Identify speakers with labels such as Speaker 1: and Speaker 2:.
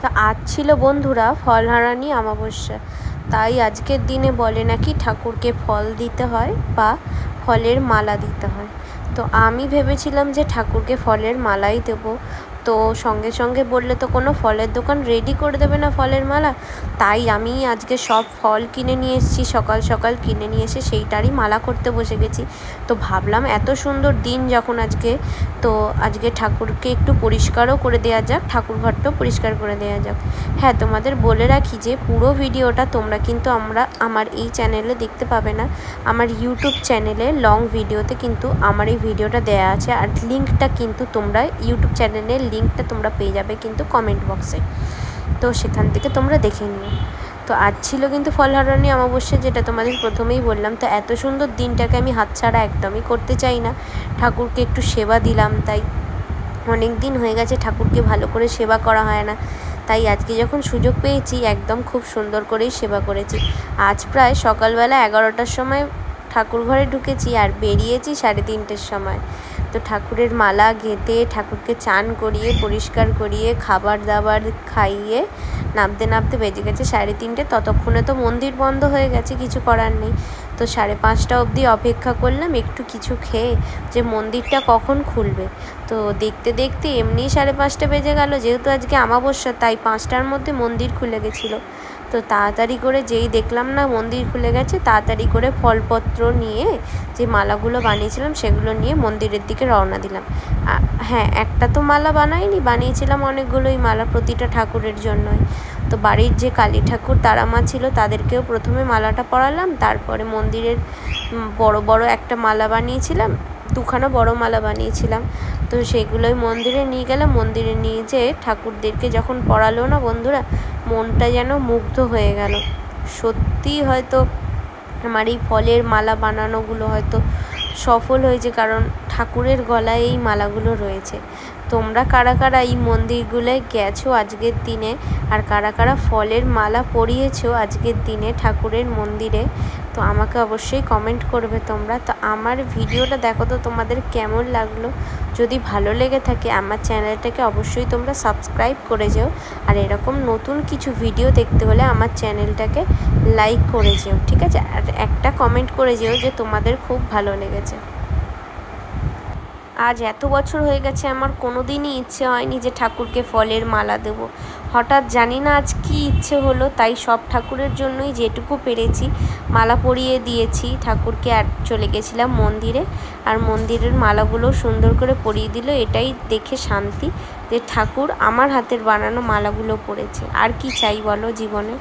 Speaker 1: তা আজ ছিল বন্ধুরা ফলহারানি অমাবস্যা, তাই আজকের দিনে বলে নাকি ঠাকুরকে ফল দিতে হয় বা ফলের মালা দিতে হয়। তো আমি ভেবেছিলাম যে ঠাকুরকে ফলের মালাই দেবো, তো সঙ্গে সঙ্গে বললে তো কোনো ফলের দোকান রেডি করে দেবে না ফলের মালা, তাই আমি আজকে সব ফল কিনে নিয়ে এসেছি, সকাল সকাল কিনে নিয়ে এসে সেইটারই মালা করতে বসে গেছি। তো ভাবলাম এত সুন্দর দিন যখন আজকে, তো আজকে ঠাকুরকে একটু পরিষ্কারও করে দেওয়া যাক, ঠাকুর ঘরটাও পরিষ্কার করে দেওয়া যাক। হ্যাঁ, তোমাদের বলে রাখি যে পুরো ভিডিওটা তোমরা কিন্তু আমার এই চ্যানেলে দেখতে পাবে না, আমার ইউটিউব চ্যানেলে লং ভিডিওতে কিন্তু আমার এই ভিডিওটা দেওয়া আছে, আর লিঙ্কটা কিন্তু তোমরা ইউটিউব চ্যানেলের লিঙ্কটা তোমরা পেয়ে যাবে কিন্তু কমেন্ট বক্সে, তো সেখান থেকে তোমরা দেখে নিও। তো আজ ছিল কিন্তু ফলহারানি অমাবস্যা, যেটা তোমাদের প্রথমেই বললাম। তো এত সুন্দর দিনটাকে আমি হাতছাড়া একদমই করতে চাই না, ঠাকুরকে একটু সেবা দিলাম, তাই অনেক দিন হয়ে গেছে ঠাকুরকে ভালো করে সেবা করা হয় না, তাই আজকে যখন সুযোগ পেয়েছি একদম খুব সুন্দর করেই সেবা করেছি। আজ প্রায় সকালবেলা 11টার সময় ঠাকুর ঘরে ঢুকেছি আর বেরিয়েছি 3:30টের সময়। তো ঠাকুরের মালা গেঁথে ঠাকুরকে চান করিয়ে পরিষ্কার করিয়ে খাবার দাবার খাইয়ে নামতে নামতে বেজে গেছে 3:30। ততক্ষণে তো মন্দির বন্ধ হয়ে গেছে, কিছু করার নেই। তো 5:30 অবধি অপেক্ষা করলাম একটু কিছু খেয়ে, যে মন্দিরটা কখন খুলবে। তো দেখতে দেখতে এমনি 5:30 বেজে গেল, যেহেতু আজকে অমাবস্যা তাই 5টার মধ্যে মন্দির খুলে গেছিলো। তো তাড়াতাড়ি করে যেই দেখলাম না মন্দির খুলে গেছে, তাড়াতাড়ি করে ফলপত্র নিয়ে যে মালাগুলো বানিয়েছিলাম সেগুলো নিয়ে মন্দিরের দিকে রওনা দিলাম। হ্যাঁ, একটা তো মালা বানিয়েছিলাম অনেকগুলোই মালা, প্রতিটা ঠাকুরের জন্যই। তো বাড়ির যে কালী ঠাকুর তারা মা ছিল তাদেরকেও প্রথমে মালাটা পরালাম, তারপরে মন্দিরের বড় বড় একটা মালা বানিয়েছিলাম, 2খানা বড় মালা বানিয়েছিলাম। তো সেগুলোই মন্দিরে নিয়ে গেলাম। মন্দিরে নিয়ে যেয়ে ঠাকুরদেরকে যখন পরালো না বন্ধুরা, মনটা যেন মুগ্ধ হয়ে গেল। সত্যিই হয়তো আমার এই ফলের মালা বানানোগুলো হয়তো সফল হয়েছে, কারণ ঠাকুরের গলায় এই মালাগুলো রয়েছে। তোমরা কারা কারা এই মন্দিরগুলোয় গেছো আজকের দিনে, আর কারা কারা ফলের মালা পরিয়েছো আজকের দিনে ঠাকুরের মন্দিরে, তো আমাকে অবশ্যই কমেন্ট করবে তোমরা। তো আমার ভিডিওটা দেখো তো তোমাদের কেমন লাগলো, যদি ভালো লেগে থাকে আমার চ্যানেলটাকে অবশ্যই তোমরা সাবস্ক্রাইব করে যেও, আর এরকম নতুন কিছু ভিডিও দেখতে হলে আমার চ্যানেলটাকে লাইক করে যেও, ঠিক আছে? আর একটা কমেন্ট করে যেও যে তোমাদের খুব ভালো লেগেছে। আজ এত বছর হয়ে গেছে আমার কোনো দিনই ইচ্ছে হয়নি যে ঠাকুরকে ফলের মালা দেব, হঠাৎ জানি না আজ কী ইচ্ছে হলো, তাই সব ঠাকুরের জন্যই যেটুকু পেরেছি মালা পরিয়ে দিয়েছি ঠাকুরকে, আর চলে গেছিলাম মন্দিরে। আর মন্দিরের মালাগুলো সুন্দর করে পরিয়ে দিল, এটাই দেখে শান্তি যে ঠাকুর আমার হাতের বানানো মালাগুলো পরেছে। আর কি চাই বলো জীবনে।